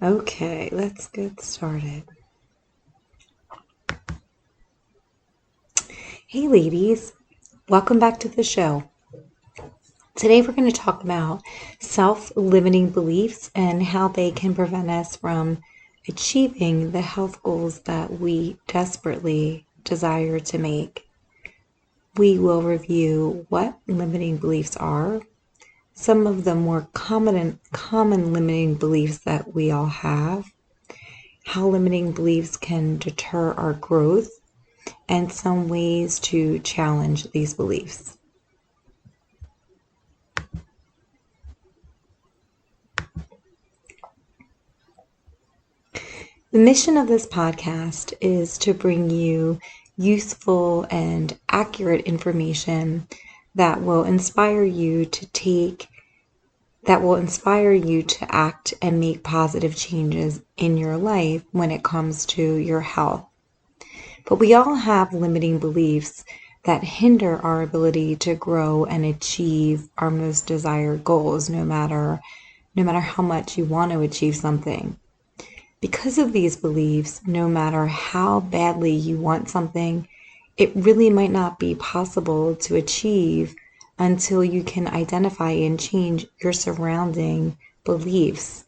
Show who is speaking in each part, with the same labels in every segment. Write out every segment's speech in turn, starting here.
Speaker 1: Okay, let's get started. Hey ladies, welcome back to the show. Today we're going to talk about self-limiting beliefs and how they can prevent us from achieving the health goals that we desperately desire to make. We will review what limiting beliefs are, some of the more common limiting beliefs that we all have, how limiting beliefs can deter our growth, and some ways to challenge these beliefs. The mission of this podcast is to bring you useful and accurate information that will inspire you to act and make positive changes in your life when it comes to your health. But we all have limiting beliefs that hinder our ability to grow and achieve our most desired goals, no matter how much you want to achieve something. Because of these beliefs, no matter how badly you want something, it really might not be possible to achieve until you can identify and change your surrounding beliefs.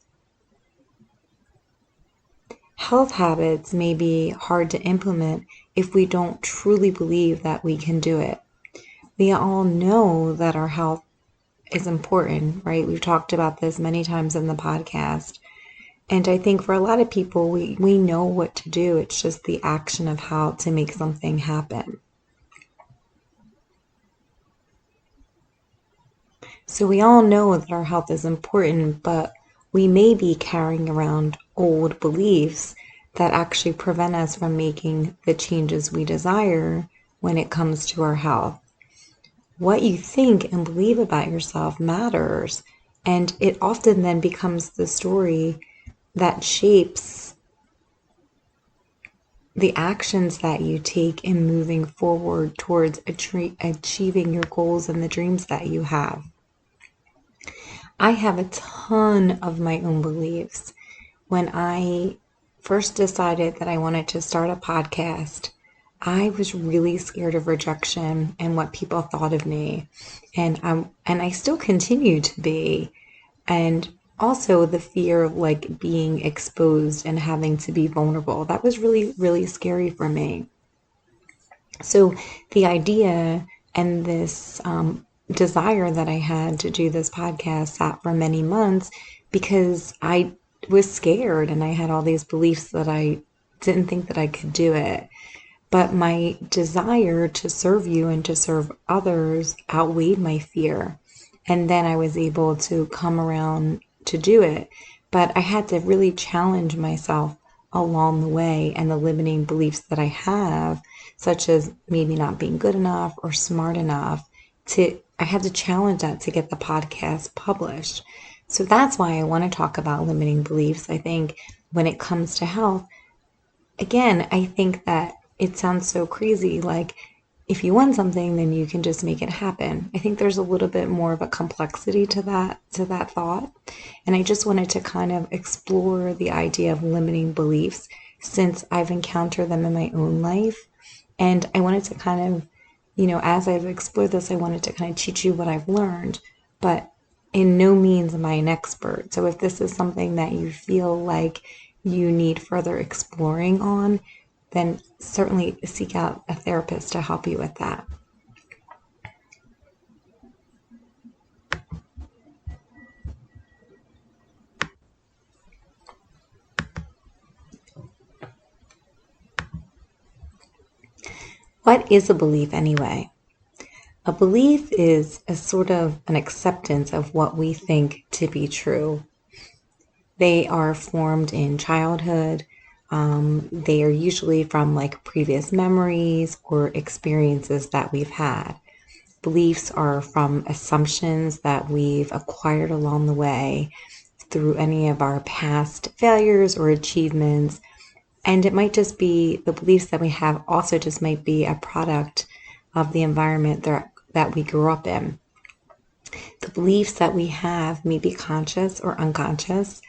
Speaker 1: Health habits may be hard to implement if we don't truly believe that we can do it. We all know that our health is important, right? We've talked about this many times in the podcast. And I think for a lot of people, we know what to do. It's just the action of how to make something happen. So we all know that our health is important, but we may be carrying around old beliefs that actually prevent us from making the changes we desire when it comes to our health. What you think and believe about yourself matters, and it often then becomes the story that shapes the actions that you take in moving forward towards achieving your goals and the dreams that you have. I have a ton of my own beliefs. When I first decided that I wanted to start a podcast, I was really scared of rejection and what people thought of me. And I still continue to be. And also the fear of like being exposed and having to be vulnerable. That was really, really scary for me. So the idea and this desire that I had to do this podcast sat for many months because I was scared and I had all these beliefs that I didn't think that I could do it. But my desire to serve you and to serve others outweighed my fear. And then I was able to come around to do it. But I had to really challenge myself along the way and the limiting beliefs that I have, such as maybe not being good enough or smart enough. I had to challenge that to get the podcast published. So that's why I want to talk about limiting beliefs. I think when it comes to health, again, I think that it sounds so crazy, like if you want something, then you can just make it happen. I think there's a little bit more of a complexity to that thought. And I just wanted to kind of explore the idea of limiting beliefs since I've encountered them in my own life. And I wanted to kind of, as I've explored this, I wanted to kind of teach you what I've learned, but in no means am I an expert. So if this is something that you feel like you need further exploring on, then certainly seek out a therapist to help you with that. What is a belief anyway? A belief is a sort of an acceptance of what we think to be true. They are formed in childhood. They are usually from like previous memories or experiences that we've had. Beliefs are from assumptions that we've acquired along the way through any of our past failures or achievements. And it might just be the beliefs that we have also just might be a product of the environment that we grew up in. The beliefs that we have may be conscious or unconscious,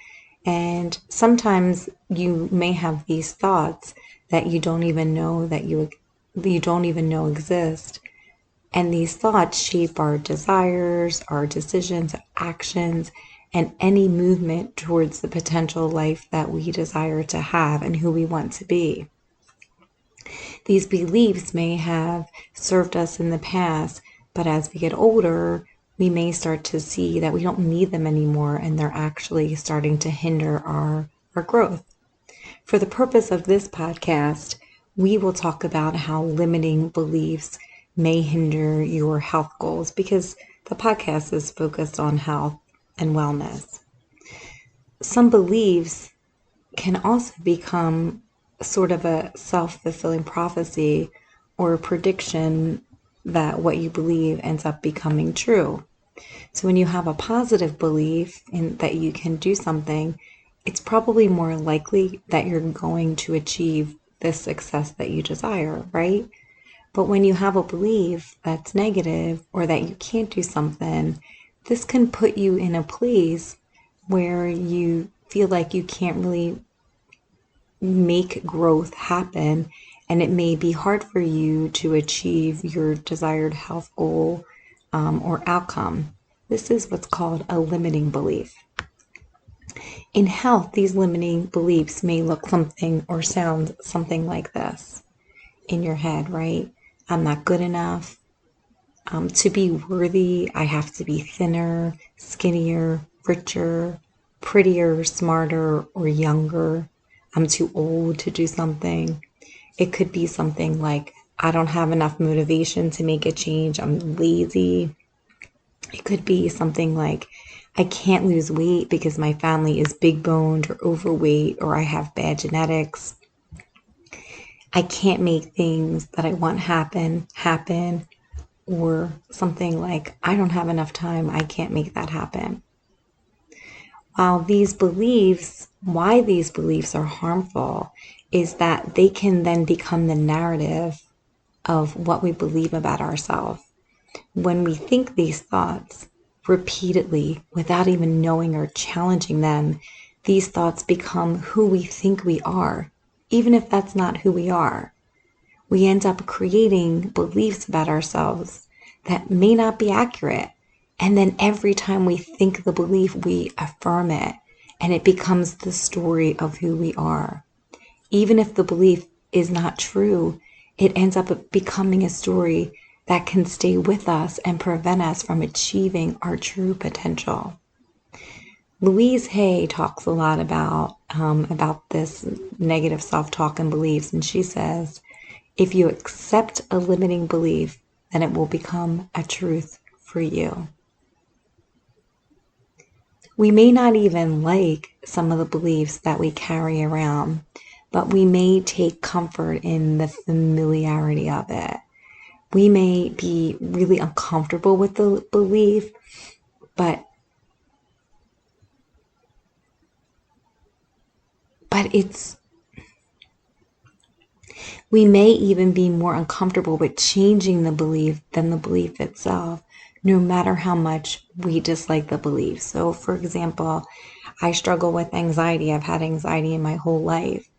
Speaker 1: And sometimes you may have these thoughts that you don't even know you don't even know exist. And these thoughts shape our desires, our decisions, actions, and any movement towards the potential life that we desire to have and who we want to be. These beliefs may have served us in the past, but as we get older, we may start to see that we don't need them anymore and they're actually starting to hinder our growth. For the purpose of this podcast, we will talk about how limiting beliefs may hinder your health goals because the podcast is focused on health and wellness. Some beliefs can also become sort of a self-fulfilling prophecy or a prediction that what you believe ends up becoming true. So when you have a positive belief in that you can do something, it's probably more likely that you're going to achieve the success that you desire, right? But when you have a belief that's negative or that you can't do something, this can put you in a place where you feel like you can't really make growth happen, and it may be hard for you to achieve your desired health goal or outcome. This is what's called a limiting belief. In health, these limiting beliefs may look something or sound something like this in your head, right? I'm not good enough. To be worthy, I have to be thinner, skinnier, richer, prettier, smarter, or younger. I'm too old to do something. It could be something like, I don't have enough motivation to make a change. I'm lazy. It could be something like, I can't lose weight because my family is big boned or overweight, or I have bad genetics. I can't make things that I want happen, or something like, I don't have enough time. I can't make that happen. Why these beliefs are harmful is that they can then become the narrative of what we believe about ourselves. When we think these thoughts repeatedly without even knowing or challenging them, these thoughts become who we think we are, even if that's not who we are. We end up creating beliefs about ourselves that may not be accurate. And then every time we think the belief, we affirm it, and it becomes the story of who we are. Even if the belief is not true, it ends up becoming a story that can stay with us and prevent us from achieving our true potential. Louise Hay talks a lot about this negative self-talk and beliefs, and she says, if you accept a limiting belief, then it will become a truth for you. We may not even like some of the beliefs that we carry around, but we may take comfort in the familiarity of it. We may be really uncomfortable with the belief, but we may even be more uncomfortable with changing the belief than the belief itself, no matter how much we dislike the belief. So, for example, I struggle with anxiety. I've had anxiety in my whole life.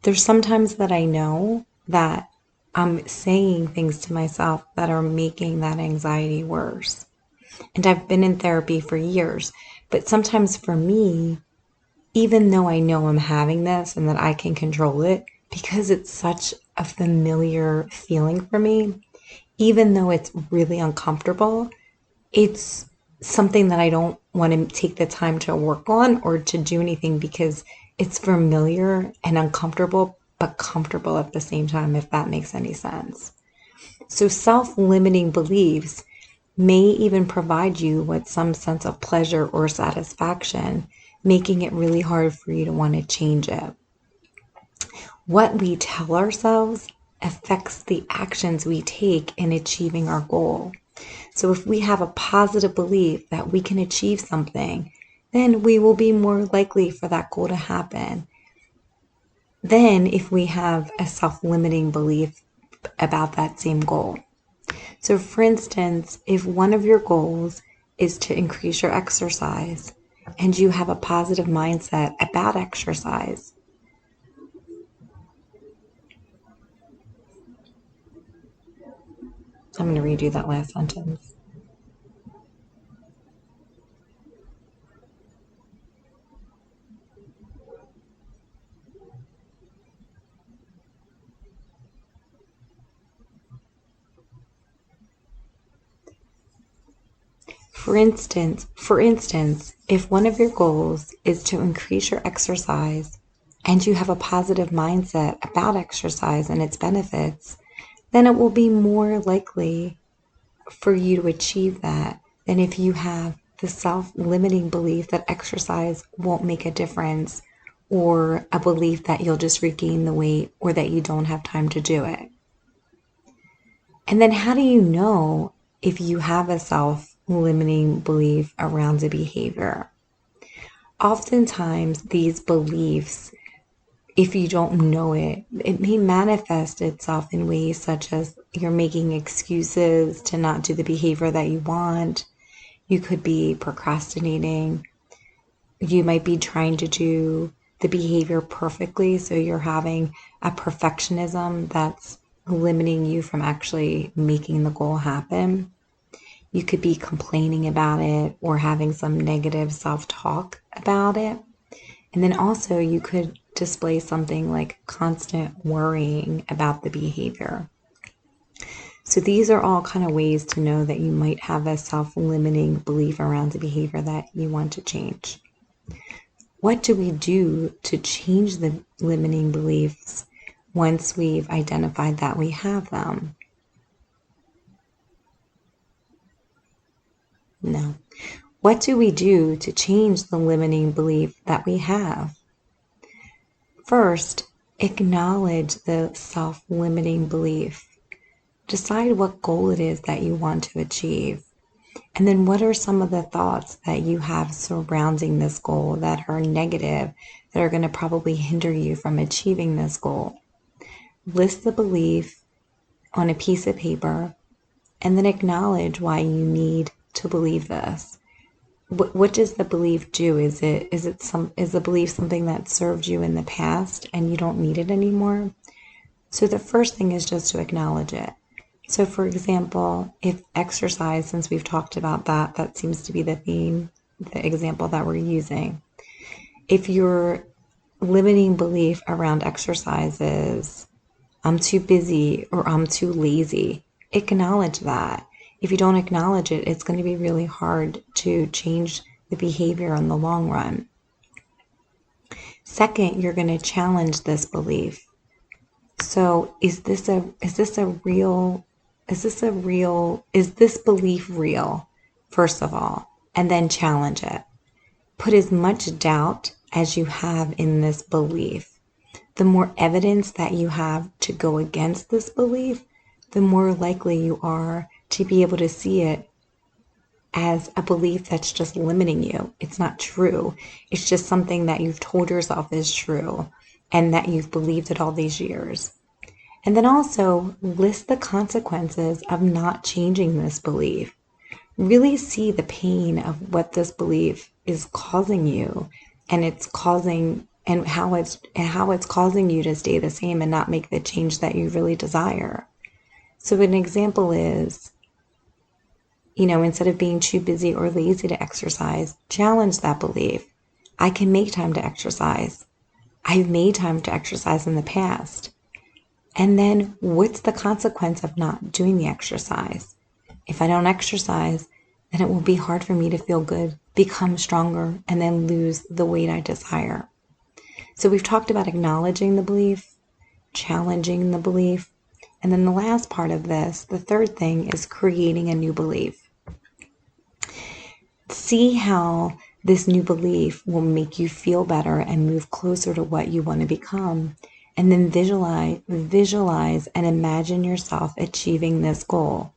Speaker 1: There's sometimes that I know that I'm saying things to myself that are making that anxiety worse. And I've been in therapy for years. But sometimes for me, even though I know I'm having this and that I can control it, because it's such a familiar feeling for me, even though it's really uncomfortable, it's something that I don't want to take the time to work on or to do anything because it's familiar and uncomfortable, but comfortable at the same time, if that makes any sense. So self-limiting beliefs may even provide you with some sense of pleasure or satisfaction, making it really hard for you to want to change it. What we tell ourselves affects the actions we take in achieving our goal. So if we have a positive belief that we can achieve something, then we will be more likely for that goal to happen. Then if we have a self-limiting belief about that same goal. So for instance, if one of your goals is to increase your exercise, and you have a positive mindset about exercise. I'm going to redo that last sentence. For instance, if one of your goals is to increase your exercise and you have a positive mindset about exercise and its benefits, then it will be more likely for you to achieve that than if you have the self-limiting belief that exercise won't make a difference, or a belief that you'll just regain the weight or that you don't have time to do it. And then how do you know if you have a self-limiting belief around a behavior? Oftentimes, these beliefs, if you don't know it, it may manifest itself in ways such as you're making excuses to not do the behavior that you want. You could be procrastinating. You might be trying to do the behavior perfectly, so you're having a perfectionism that's limiting you from actually making the goal happen. You could be complaining about it or having some negative self-talk about it. And then also you could display something like constant worrying about the behavior. So these are all kind of ways to know that you might have a self-limiting belief around the behavior that you want to change. What do we do to change the limiting beliefs once we've identified that we have them? No. What do we do to change the limiting belief that we have? First, acknowledge the self-limiting belief. Decide what goal it is that you want to achieve. And then what are some of the thoughts that you have surrounding this goal that are negative, that are going to probably hinder you from achieving this goal? List the belief on a piece of paper and then acknowledge why you need to believe this. What does the belief do? Is the belief something that served you in the past and you don't need it anymore? So the first thing is just to acknowledge it. So for example, if exercise, since we've talked about that, that seems to be the theme, the example that we're using. If your limiting belief around exercise is, I'm too busy or I'm too lazy, acknowledge that. If you don't acknowledge it, it's going to be really hard to change the behavior in the long run. Second, you're going to challenge this belief. So is this belief real, first of all, and then challenge it. Put as much doubt as you have in this belief. The more evidence that you have to go against this belief, the more likely you are to be able to see it as a belief that's just limiting you. It's not true. It's just something that you've told yourself is true and that you've believed it all these years. And then also list the consequences of not changing this belief. Really see the pain of what this belief is causing you, and how it's causing you to stay the same and not make the change that you really desire. So an example is, instead of being too busy or lazy to exercise, challenge that belief. I can make time to exercise. I've made time to exercise in the past. And then what's the consequence of not doing the exercise? If I don't exercise, then it will be hard for me to feel good, become stronger, and then lose the weight I desire. So we've talked about acknowledging the belief, challenging the belief, and then the last part of this, the third thing, is creating a new belief. See how this new belief will make you feel better and move closer to what you want to become. And then visualize and imagine yourself achieving this goal.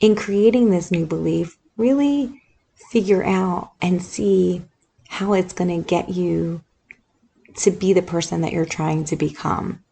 Speaker 1: In creating this new belief, really figure out and see how it's going to get you to be the person that you're trying to become.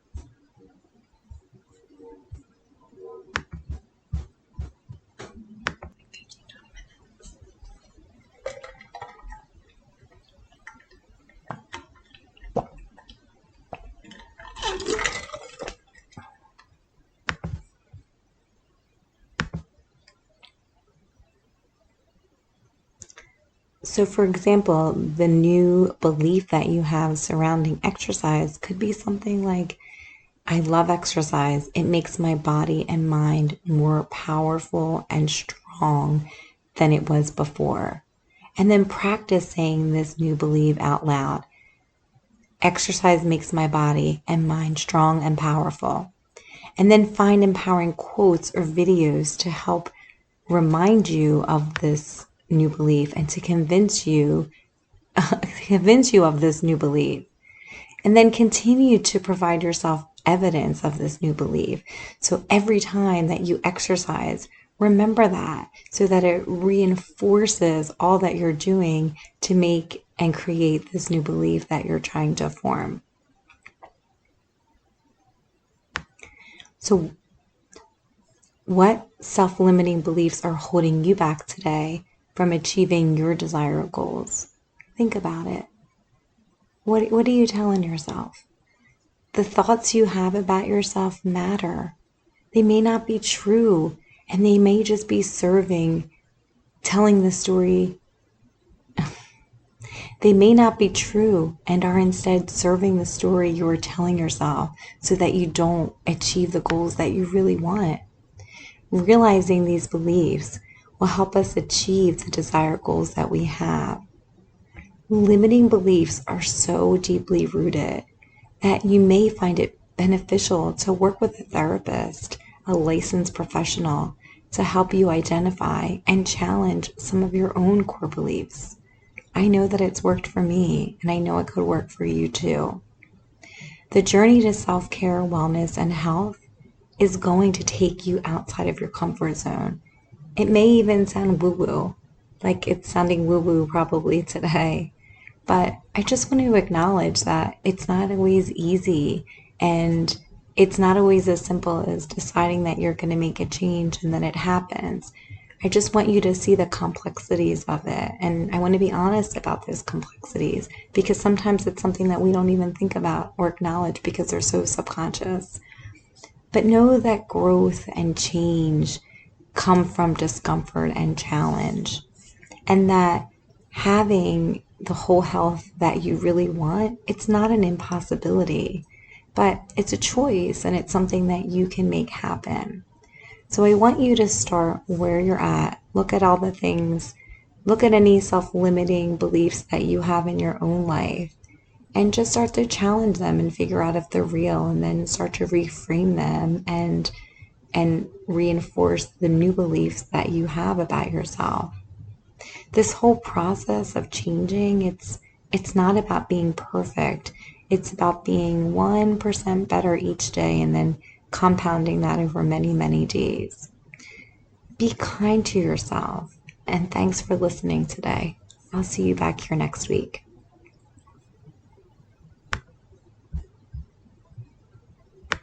Speaker 1: So, for example, the new belief that you have surrounding exercise could be something like, I love exercise. It makes my body and mind more powerful and strong than it was before. And then practice saying this new belief out loud. Exercise makes my body and mind strong and powerful. And then find empowering quotes or videos to help remind you of this new belief and to convince you of this new belief. And then continue to provide yourself evidence of this new belief. So every time that you exercise, remember that so that it reinforces all that you're doing to make and create this new belief that you're trying to form. So what self-limiting beliefs are holding you back today from achieving your desired goals? Think about it. What are you telling yourself? The thoughts you have about yourself matter. They may not be true, and they may just be telling the story. They may not be true and are instead serving the story you are telling yourself so that you don't achieve the goals that you really want. Realizing these beliefs will help us achieve the desired goals that we have. Limiting beliefs are so deeply rooted that you may find it beneficial to work with a therapist, a licensed professional, to help you identify and challenge some of your own core beliefs. I know that it's worked for me, and I know it could work for you too. The journey to self-care, wellness, and health is going to take you outside of your comfort zone. It may even sound woo-woo, like it's sounding woo-woo probably today. But I just want to acknowledge that it's not always easy, and it's not always as simple as deciding that you're going to make a change and then it happens. I just want you to see the complexities of it, and I want to be honest about those complexities because sometimes it's something that we don't even think about or acknowledge because they're so subconscious. But know that growth and change come from discomfort and challenge, and that having the whole health that you really want, it's not an impossibility, but it's a choice and it's something that you can make happen. So I want you to start where you're at. Look at all the things, look at any self-limiting beliefs that you have in your own life, and just start to challenge them and figure out if they're real, and then start to reframe them and reinforce the new beliefs that you have about yourself. This whole process of changing, it's not about being perfect. It's about being 1% better each day and then compounding that over many, many days. Be kind to yourself, and thanks for listening today. I'll see you back here next week.